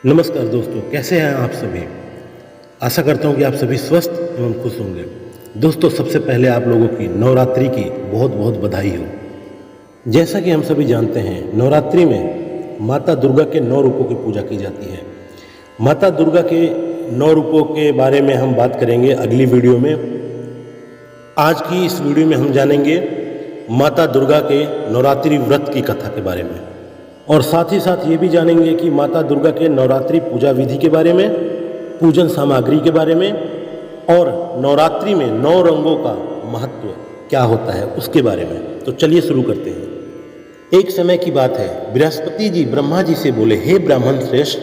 नमस्कार दोस्तों, कैसे हैं आप सभी। आशा करता हूं कि आप सभी स्वस्थ एवं खुश होंगे। दोस्तों, सबसे पहले आप लोगों की नवरात्रि की बहुत बहुत बधाई हो। जैसा कि हम सभी जानते हैं, नवरात्रि में माता दुर्गा के 9 रूपों की पूजा की जाती है। माता दुर्गा के 9 रूपों के बारे में हम बात करेंगे अगली वीडियो में। आज की इस वीडियो में हम जानेंगे माता दुर्गा के नवरात्रि व्रत की कथा के बारे में, और साथ ही साथ ये भी जानेंगे कि माता दुर्गा के नवरात्रि पूजा विधि के बारे में, पूजन सामग्री के बारे में, और नवरात्रि में 9 रंगों का महत्व क्या होता है उसके बारे में। तो चलिए शुरू करते हैं। एक समय की बात है, बृहस्पति जी ब्रह्मा जी से बोले, हे ब्राह्मण श्रेष्ठ,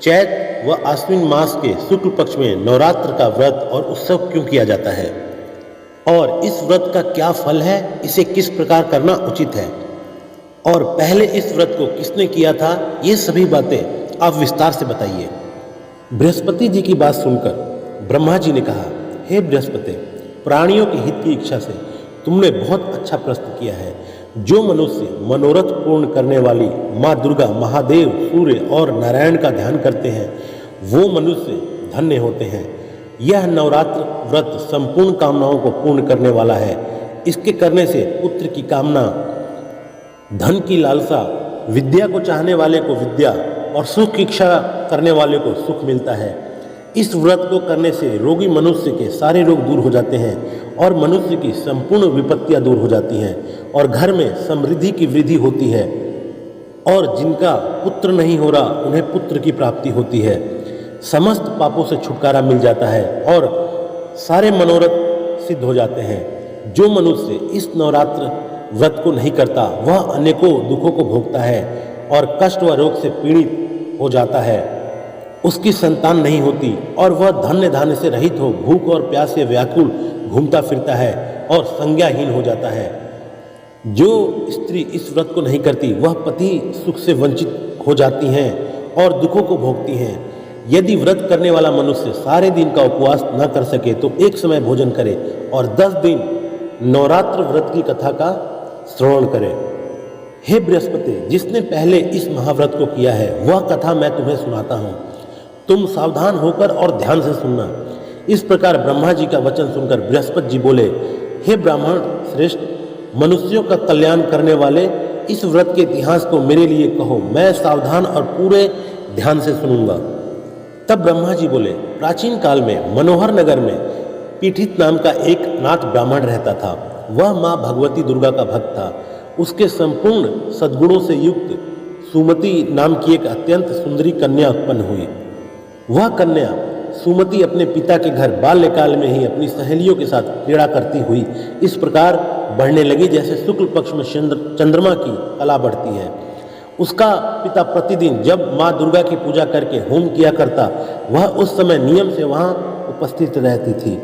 चैत व आश्विन मास के शुक्ल पक्ष में नवरात्र का व्रत और उत्सव क्यों किया जाता है, और इस व्रत का क्या फल है, इसे किस प्रकार करना उचित है, और पहले इस व्रत को किसने किया था, ये सभी बातें आप विस्तार से बताइए। बृहस्पति जी की बात सुनकर ब्रह्मा जी ने कहा, हे बृहस्पति, प्राणियों के हित की इच्छा से तुमने बहुत अच्छा प्रश्न किया है। जो मनुष्य मनोरथ पूर्ण करने वाली माँ दुर्गा, महादेव, सूर्य और नारायण का ध्यान करते हैं, वो मनुष्य धन्य होते हैं। यह नवरात्र व्रत संपूर्ण कामनाओं को पूर्ण करने वाला है। इसके करने से पुत्र की कामना, धन की लालसा, विद्या को चाहने वाले को विद्या और सुख की इच्छा करने वाले को सुख मिलता है। इस व्रत को करने से रोगी मनुष्य के सारे रोग दूर हो जाते हैं और मनुष्य की संपूर्ण विपत्तियां दूर हो जाती हैं, और घर में समृद्धि की वृद्धि होती है, और जिनका पुत्र नहीं हो रहा उन्हें पुत्र की प्राप्ति होती है। समस्त पापों से छुटकारा मिल जाता है और सारे मनोरथ सिद्ध हो जाते हैं। जो मनुष्य इस नवरात्र व्रत को नहीं करता, वह अनेकों दुखों को भोगता है और कष्ट व रोग से पीड़ित हो जाता है। उसकी संतान नहीं होती और वह धन्य धान्य से रहित हो भूख और प्यास से व्याकुल घूमता फिरता है और संज्ञाहीन हो जाता है। जो स्त्री इस व्रत को नहीं करती, वह पति सुख से वंचित हो जाती हैं और दुखों को भोगती हैं। यदि व्रत करने वाला मनुष्य सारे दिन का उपवास न कर सके तो एक समय भोजन करे और 10 दिन नवरात्र व्रत की कथा का श्रवण करें। हे बृहस्पति, जिसने पहले इस महाव्रत को किया है, वह कथा मैं तुम्हें सुनाता हूँ। तुम सावधान होकर और ध्यान से सुनना। इस प्रकार ब्रह्मा जी का वचन सुनकर बृहस्पति जी बोले, हे ब्राह्मण श्रेष्ठ, मनुष्यों का कल्याण करने वाले इस व्रत के इतिहास को मेरे लिए कहो, मैं सावधान और पूरे ध्यान से सुनूंगा। तब ब्रह्मा जी बोले, प्राचीन काल में मनोहर नगर में पीठित नाम का एक नाथ ब्राह्मण रहता था। वह माँ भगवती दुर्गा का भक्त था। उसके संपूर्ण सद्गुणों से युक्त सुमति नाम की एक अत्यंत सुंदरी कन्या उत्पन्न हुई। वह कन्या सुमति अपने पिता के घर बाल्यकाल में ही अपनी सहेलियों के साथ क्रीड़ा करती हुई इस प्रकार बढ़ने लगी जैसे शुक्ल पक्ष में चंद्रमा की कला बढ़ती है। उसका पिता प्रतिदिन जब माँ दुर्गा की पूजा करके होम किया करता, वह उस समय नियम से वहाँ उपस्थित रहती थी।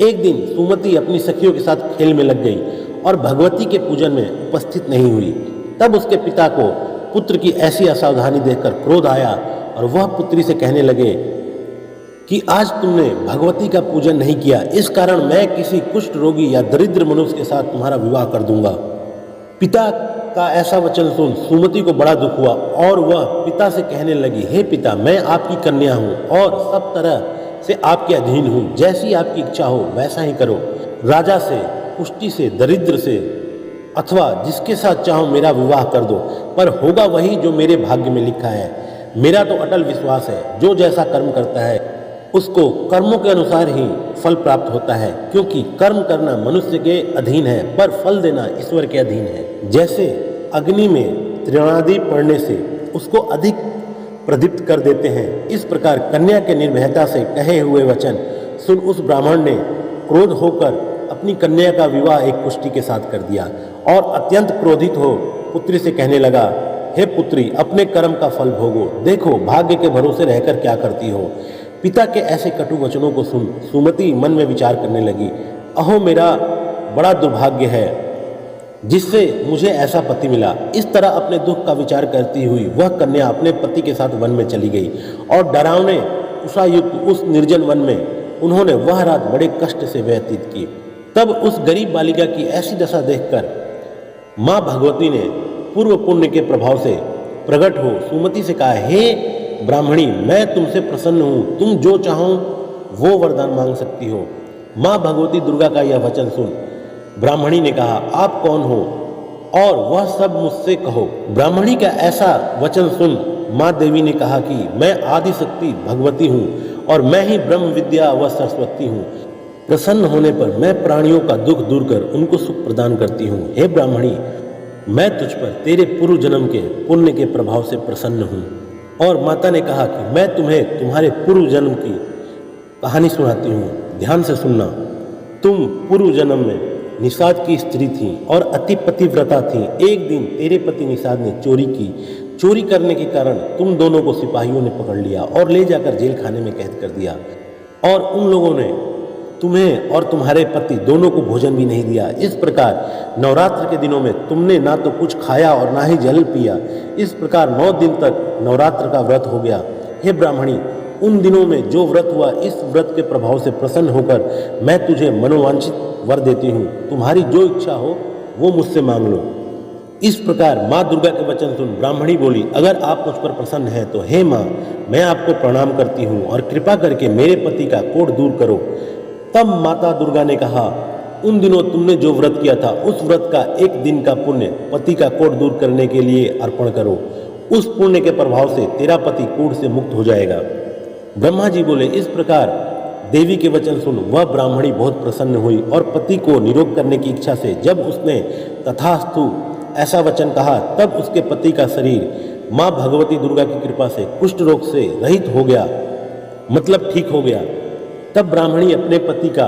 एक दिन सुमति अपनी सखियों के साथ खेल में लग गई और भगवती के पूजन में उपस्थित नहीं हुई। तब उसके पिता को पुत्र की ऐसी असावधानी देखकर क्रोध आया और वह पुत्री से कहने लगे कि आज तुमने भगवती का पूजन नहीं किया, इस कारण मैं किसी कुष्ठ रोगी या दरिद्र मनुष्य के साथ तुम्हारा विवाह कर दूंगा। पिता का ऐसा वचन सुन सुमति को बड़ा दुख हुआ और वह पिता से कहने लगी, हे पिता, मैं आपकी कन्या हूँ और सब तरह से आपके अधीन हूँ। जैसी आपकी इच्छा हो वैसा ही करो। राजा से, पुष्टि से, दरिद्र से अथवा जिसके साथ चाहो मेरा विवाह कर दो, पर होगा वही जो मेरे भाग्य में लिखा है। मेरा तो अटल विश्वास है, जो जैसा कर्म करता है उसको कर्मों के अनुसार ही फल प्राप्त होता है, क्योंकि कर्म करना मनुष्य के अधीन है पर फल देना ईश्वर के अधीन है। जैसे अग्नि में तृणादि पड़ने से उसको अधिक प्रदीप्त कर देते हैं, इस प्रकार कन्या के निर्भयता से कहे हुए वचन सुन उस ब्राह्मण ने क्रोध होकर अपनी कन्या का विवाह एक कुष्ठी के साथ कर दिया और अत्यंत क्रोधित हो पुत्री से कहने लगा, हे पुत्री, अपने कर्म का फल भोगो, देखो भाग्य के भरोसे रहकर क्या करती हो। पिता के ऐसे कटु वचनों को सुन सुमति मन में विचार करने लगी, अहो मेरा बड़ा दुर्भाग्य है जिससे मुझे ऐसा पति मिला। इस तरह अपने दुख का विचार करती हुई वह कन्या अपने पति के साथ वन में चली गई और डरावने उषायुक्त उस निर्जन वन में उन्होंने वह रात बड़े कष्ट से व्यतीत की। तब उस गरीब बालिका की ऐसी दशा देखकर माँ भगवती ने पूर्व पुण्य के प्रभाव से प्रकट हो सुमति से कहा, हे ब्राह्मणी, मैं तुमसे प्रसन्न हूँ, तुम जो चाहो वो वरदान मांग सकती हो। माँ भगवती दुर्गा का यह वचन सुन ब्राह्मणी ने कहा, आप कौन हो और वह सब मुझसे कहो। ब्राह्मणी का ऐसा वचन सुन माँ देवी ने कहा कि मैं आदि शक्ति भगवती हूँ और मैं ही ब्रह्म विद्या व सरस्वती हूँ। प्रसन्न होने पर मैं प्राणियों का दुख दूर कर उनको सुख प्रदान करती हूँ। हे ब्राह्मणी, मैं तुझ पर तेरे पूर्व जन्म के पुण्य के प्रभाव से प्रसन्न हूँ। और माता ने कहा कि मैं तुम्हें तुम्हारे पूर्व जन्म की कहानी सुनाती हूँ, ध्यान से सुनना। तुम पूर्व जन्म में निषाद की स्त्री थी और अति पतिव्रता थी। एक दिन तेरे पति निषाद ने चोरी की। चोरी करने के कारण तुम दोनों को सिपाहियों ने पकड़ लिया और ले जाकर जेल खाने में कैद कर दिया। और उन लोगों ने तुम्हें और तुम्हारे पति दोनों को भोजन भी नहीं दिया। इस प्रकार नवरात्र के दिनों में तुमने ना तो कुछ खाया और ना ही जल पिया। इस प्रकार 9 दिन तक नवरात्र का व्रत हो गया। हे ब्राह्मणी, उन दिनों में जो व्रत हुआ, इस व्रत के प्रभाव से प्रसन्न होकर मैं तुझे मनोवांछित वर देती हूँ। तुम्हारी जो इच्छा हो वो मुझसे मांग लो। इस प्रकार माँ दुर्गा के वचन सुन ब्राह्मणी बोली, अगर आप मुझ पर प्रसन्न हैं तो हे माँ, मैं आपको प्रणाम करती हूँ और कृपा करके मेरे पति का कोढ़ दूर करो। तब माता दुर्गा ने कहा, उन दिनों तुमने जो व्रत किया था उस व्रत का एक दिन का पुण्य पति का कोढ़ दूर करने के लिए अर्पण करो। उस पुण्य के प्रभाव से तेरा पति कोढ़ से मुक्त हो जाएगा। ब्रह्मा जी बोले, इस प्रकार देवी के वचन सुन वह ब्राह्मणी बहुत प्रसन्न हुई और पति को निरोग करने की इच्छा से जब उसने तथास्तु ऐसा वचन कहा, तब उसके पति का शरीर माँ भगवती दुर्गा की कृपा से कुष्ठ रोग से रहित हो गया, मतलब ठीक हो गया। तब ब्राह्मणी अपने पति का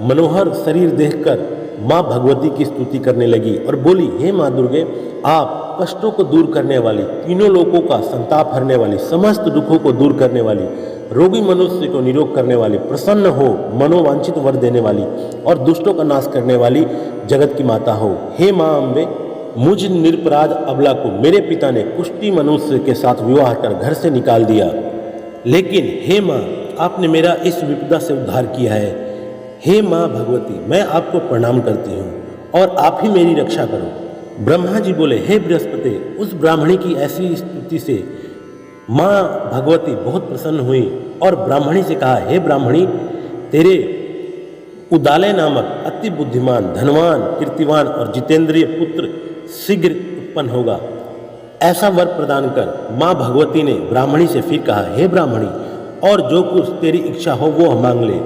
मनोहर शरीर देखकर माँ भगवती की स्तुति करने लगी और बोली, हे माँ दुर्गे, आप कष्टों को दूर करने वाली, तीनों लोकों का संताप हरने वाली, समस्त दुखों को दूर करने वाली, रोगी मनुष्य को निरोग करने वाली, प्रसन्न हो मनोवांछित वर देने वाली और दुष्टों का नाश करने वाली जगत की माता हो। हे माँ अम्बे, मुझ निरपराध अबला को मेरे पिता ने कुष्ठी मनुष्य के साथ विवाह कर घर से निकाल दिया, लेकिन हे माँ, आपने मेरा इस विपदा से उद्धार किया है। हे माँ भगवती, मैं आपको प्रणाम करती हूँ और आप ही मेरी रक्षा करो। ब्रह्मा जी बोले, हे बृहस्पति, उस ब्राह्मणी की ऐसी स्तुति से माँ भगवती बहुत प्रसन्न हुई और ब्राह्मणी से कहा, हे ब्राह्मणी, तेरे उदालय नामक अति बुद्धिमान, धनवान, कीर्तिवान और जितेंद्रिय पुत्र शीघ्र उत्पन्न होगा। ऐसा वर प्रदान कर माँ भगवती ने ब्राह्मणी से फिर कहा, हे ब्राह्मणी, और जो कुछ तेरी इच्छा हो वो मांग ले।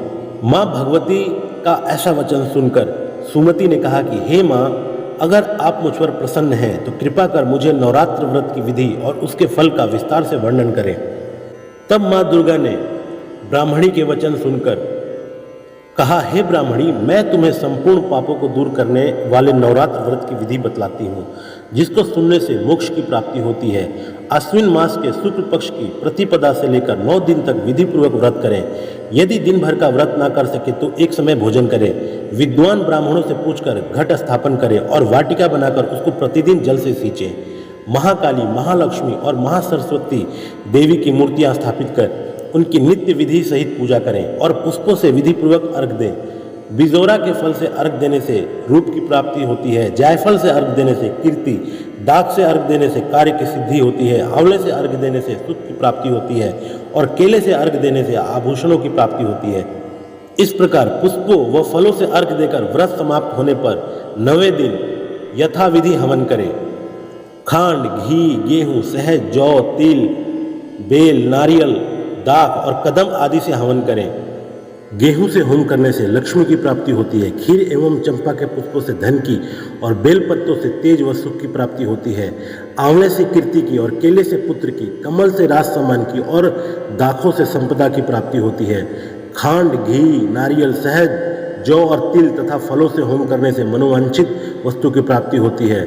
माँ भगवती का ऐसा वचन सुनकर सुमति ने कहा कि हे माँ, अगर आप मुझ पर प्रसन्न हैं तो कृपा कर मुझे नवरात्र व्रत की विधि और उसके फल का विस्तार से वर्णन करें। तब माँ दुर्गा ने ब्राह्मणी के वचन सुनकर कहा, हे ब्राह्मणी, मैं तुम्हें संपूर्ण पापों को दूर करने वाले नवरात्र व्रत की विधि बतलाती हूँ, जिसको सुनने से मोक्ष की प्राप्ति होती है। अश्विन मास के शुक्ल पक्ष की प्रतिपदा से लेकर 9 दिन तक विधि पूर्वक व्रत करें। यदि दिन भर का व्रत ना कर सके तो एक समय भोजन करें। विद्वान ब्राह्मणों से पूछकर घट स्थापन करें और वाटिका बनाकर उसको प्रतिदिन जल से सींचें। महाकाली, महालक्ष्मी और महासरस्वती देवी की मूर्तियां स्थापित कर उनकी नित्य विधि सहित पूजा करें और पुष्पों से विधि पूर्वक अर्घ दें। बिजोरा के फल से अर्घ देने से रूप की प्राप्ति होती है। जायफल से अर्घ देने से कीर्ति, दाख से अर्घ देने से कार्य की सिद्धि होती है, आंवले से अर्घ देने से सुख की प्राप्ति होती है और केले से अर्घ देने से आभूषणों की प्राप्ति होती है। इस प्रकार पुष्पों व फलों से अर्घ देकर व्रत समाप्त होने पर 9वें दिन यथाविधि हवन करें। खांड, घी, गेहूँ, शहद, जौ, तिल, बेल, नारियल, दाख और कदम आदि से हवन करें। गेहूं से होम करने से लक्ष्मी की प्राप्ति होती है। खीर एवं चंपा के पुष्पों से धन की और बेल पत्तों से तेज व सुख की प्राप्ति होती है। आंवले से कीर्ति की और केले से पुत्र की, कमल से राज सम्मान की और दाखों से संपदा की प्राप्ति होती है। खांड, घी, नारियल, शहद, जौ और तिल तथा फलों से होम करने से मनोवांछित वस्तु की प्राप्ति होती है।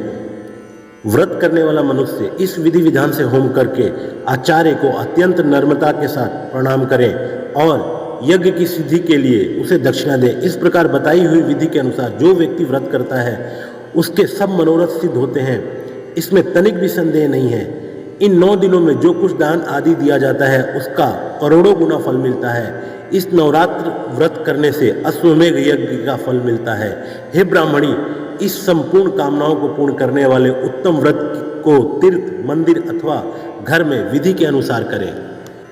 व्रत करने वाला मनुष्य इस विधि विधान से होम करके आचार्य को अत्यंत नम्रता के साथ प्रणाम करें और यज्ञ की सिद्धि के लिए उसे दक्षिणा दें। इस प्रकार बताई हुई विधि के अनुसार जो व्यक्ति व्रत करता है उसके सब मनोरथ सिद्ध होते हैं, इसमें तनिक भी संदेह नहीं है। इन 9 दिनों में जो कुछ दान आदि दिया जाता है उसका करोड़ों गुना फल मिलता है। इस नवरात्र व्रत करने से अश्वमेघ यज्ञ का फल मिलता है। हे ब्राह्मणी, इस संपूर्ण कामनाओं को पूर्ण करने वाले उत्तम व्रत को तीर्थ, मंदिर अथवा घर में विधि के अनुसार करें।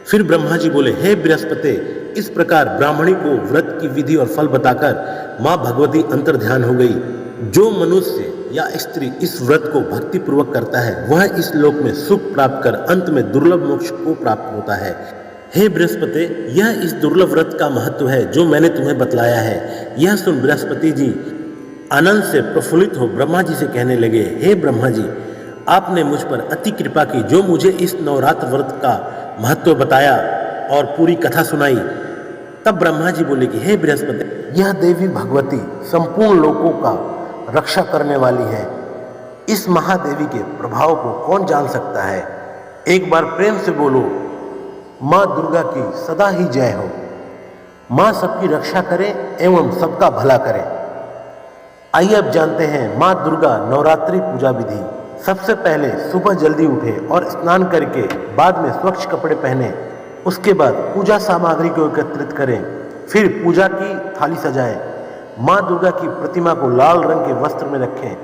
फिर ब्रह्मा जी बोले, हे बृहस्पति, इस प्रकार ब्राह्मणी को व्रत की विधि और फल बताकर माँ भगवती अंतर ध्यान हो गई। जो मनुष्य या स्त्री इस व्रत को भक्ति पूर्वक करता है वह इस लोक में सुख प्राप्त कर अंत में दुर्लभ मोक्ष को प्राप्त होता है। हे बृहस्पति, यह इस दुर्लभ व्रत का महत्व है जो मैंने तुम्हें बतलाया है। यह सुन बृहस्पति जी आनंद से प्रफुल्लित हो ब्रह्मा जी से कहने लगे, हे ब्रह्मा जी, आपने मुझ पर अति कृपा की जो मुझे इस नवरात्र व्रत का महत्व बताया और पूरी कथा सुनाई। तब ब्रह्मा जी बोले कि हे बृहस्पति, यह देवी भगवती संपूर्ण लोकों का रक्षा करने वाली है। इस महादेवी के प्रभाव को कौन जान सकता है। एक बार प्रेम से बोलो, माँ दुर्गा की सदा ही जय हो। माँ सबकी रक्षा करे एवं सबका भला करे। आइए अब जानते हैं माँ दुर्गा नवरात्रि पूजा विधि। सबसे पहले सुबह जल्दी उठें और स्नान करके बाद में स्वच्छ कपड़े पहने। उसके बाद पूजा सामग्री को एकत्रित करें। फिर पूजा की थाली सजाएं। माँ दुर्गा की प्रतिमा को लाल रंग के वस्त्र में रखें।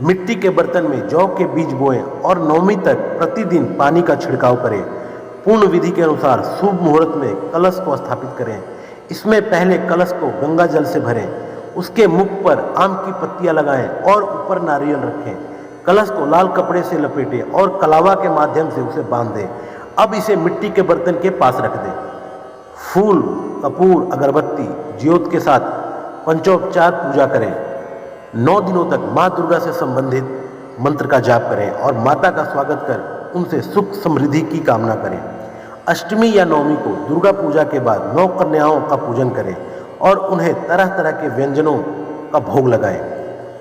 मिट्टी के बर्तन में जौ के बीज बोएं और नवमी तक प्रतिदिन पानी का छिड़काव करें। पूर्ण विधि के अनुसार शुभ मुहूर्त में कलश को स्थापित करें। इसमें पहले कलश को गंगा जल से भरें। उसके मुख पर आम की पत्तियां लगाएं और ऊपर नारियल रखें। कलश को लाल कपड़े से लपेटें और कलावा के माध्यम से उसे बांध दें। अब इसे मिट्टी के बर्तन के पास रख दें। फूल, कपूर, अगरबत्ती, ज्योत के साथ पंचोपचार पूजा करें। 9 दिनों तक माँ दुर्गा से संबंधित मंत्र का जाप करें और माता का स्वागत कर उनसे सुख समृद्धि की कामना करें। अष्टमी या नवमी को दुर्गा पूजा के बाद 9 कन्याओं का पूजन करें और उन्हें तरह तरह के व्यंजनों का भोग लगाएं।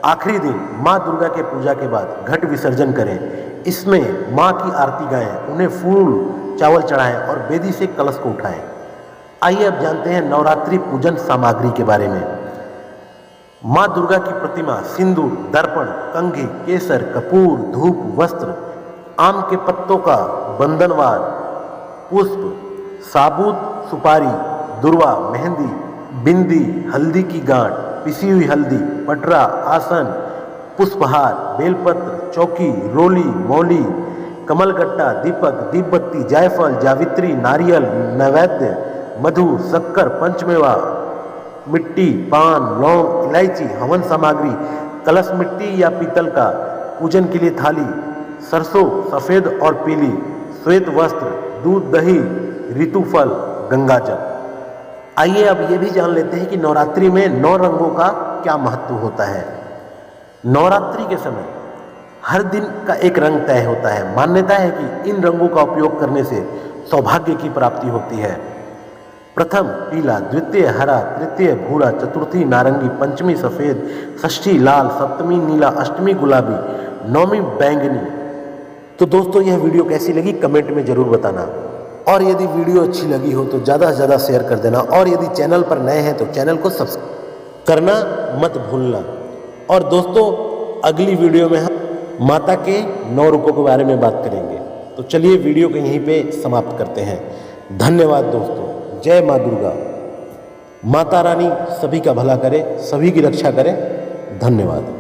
आखिरी दिन माँ दुर्गा के पूजा के बाद घट विसर्जन करें। इसमें माँ की आरती गाएं, उन्हें फूल चावल चढ़ाएं और बेदी से कलश को उठाएं। आइए अब जानते हैं नवरात्रि पूजन सामग्री के बारे में। माँ दुर्गा की प्रतिमा सिंदूर, दर्पण, कंघी, केसर, कपूर, धूप, वस्त्र, आम के पत्तों का बंधनवार, पुष्प, साबुत सुपारी, दुर्वा, मेहंदी, बिंदी, हल्दी की गांठ, पिसी हुई हल्दी, पटरा, आसन, पुष्पहार, बेलपत्र, चौकी, रोली, मौली, कमलगट्टा, दीपक, दीपबत्ती, जायफल, जावित्री, नारियल, नैवेद्य, मधु, शक्कर, पंचमेवा, मिट्टी, पान, लौंग, इलायची, हवन सामग्री, कलश मिट्टी या पीतल का, पूजन के लिए थाली, सरसों सफेद और पीली, श्वेत वस्त्र, दूध, दही, ऋतुफल, गंगाजल। आइए अब ये भी जान लेते हैं कि नवरात्रि में 9 रंगों का क्या महत्व होता है। नवरात्रि के समय हर दिन का एक रंग तय होता है। मान्यता है कि इन रंगों का उपयोग करने से सौभाग्य की प्राप्ति होती है। प्रथम पीला, द्वितीय हरा, तृतीय भूरा, चतुर्थी नारंगी, पंचमी सफेद, षष्ठी लाल, सप्तमी नीला, अष्टमी गुलाबी, नौमी बैंगनी। तो दोस्तों यह वीडियो कैसी लगी कमेंट में जरूर बताना और यदि वीडियो अच्छी लगी हो तो ज़्यादा से ज़्यादा शेयर कर देना और यदि चैनल पर नए हैं तो चैनल को सब्सक्राइब करना मत भूलना। और दोस्तों अगली वीडियो में हम माता के 9 रूपों के बारे में बात करेंगे। तो चलिए वीडियो को यहीं पे समाप्त करते हैं। धन्यवाद दोस्तों। जय माँ दुर्गा। माता रानी सभी का भला करे, सभी की रक्षा करे। धन्यवाद।